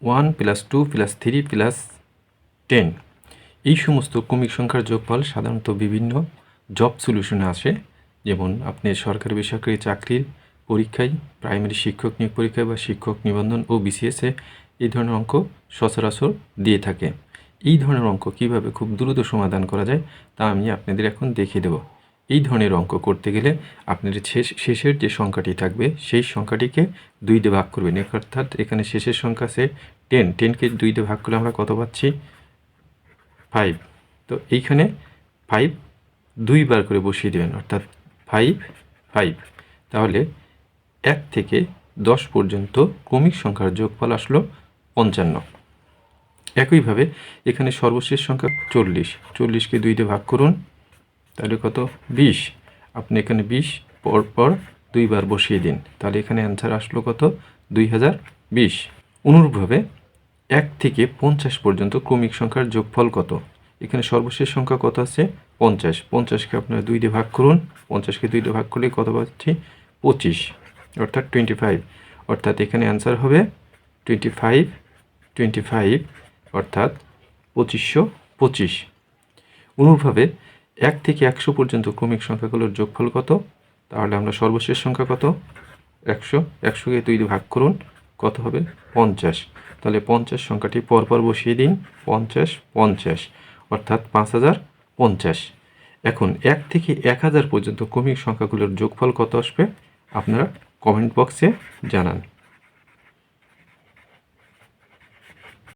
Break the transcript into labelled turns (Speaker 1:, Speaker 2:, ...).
Speaker 1: 1 + 2 + 3 + 10 এই সমস্ত ক্রমিক সংখ্যার যোগফল সাধারণত বিভিন্ন জব সলিউশনে আসে। যেমন আপনি সরকারি বেসরকারি চাকরির পরীক্ষায়, প্রাইমারি শিক্ষক নিয়োগ পরীক্ষায় বা শিক্ষক নিবন্ধন ও বিসিএসে এই ধরনের অঙ্ক সচরাচর দিয়ে থাকে। এই ধরনের অঙ্ক কিভাবে খুব দ্রুত সমাধান করা যায় তা আমি আপনাদের এখন দেখিয়ে দেব। এই ধরনের অঙ্ক করতে গেলে আপনাদের শেষের যে সংখ্যাটি থাকবে সেই সংখ্যাটিকে 2 দিয়ে ভাগ করবেন। অর্থাৎ এখানে শেষের সংখ্যা আছে 10, 10কে 2 দিয়ে ভাগ করলে আমরা কত পাচ্ছি? 5। তো এইখানে 5 2বার করে বসিয়ে দেবেন, অর্থাৎ 5 5। তাহলে 1 থেকে 10 পর্যন্ত ক্রমিক সংখ্যার যোগফল আসলো 55। একইভাবে এখানে সর্বশেষ সংখ্যা 40, 40কে 2 দিয়ে ভাগ করুন, তাহলে কত? 20। আপনি এখানে 20 পর 2বার বসিয়ে দিন, তাহলে এখানে অ্যান্সার আসলো কত? 2020। অনুরূপভাবে 1 থেকে 50 পর্যন্ত ক্রমিক সংখ্যার যোগফল কত? এখানে সর্বশেষ সংখ্যা কত আছে? 50। 50কে আপনারা 2 দিয়ে ভাগ করুন, 50কে 2 দিয়ে ভাগ করলে কত পাচ্ছি? 25, অর্থাৎ 25। অর্থাৎ এখানে অ্যান্সার হবে 25, 25, অর্থাৎ 2525। অনুরূপভাবে 1 থেকে 100 পর্যন্ত ক্রমিক সংখ্যাগুলোর যোগফল কত? তাহলে আমরা সর্বশেষ সংখ্যা কত? 100, 100কে 2 দিয়ে ভাগ করুন, কত হবে? 50। তাহলে 50 সংখ্যাটি পরপর বসিয়ে দিন, 50 50, অর্থাৎ 5050। এখন 1 থেকে 1000 পর্যন্ত ক্রমিক সংখ্যাগুলোর যোগফল কত আসবে আপনারা কমেন্ট বক্সে জানান।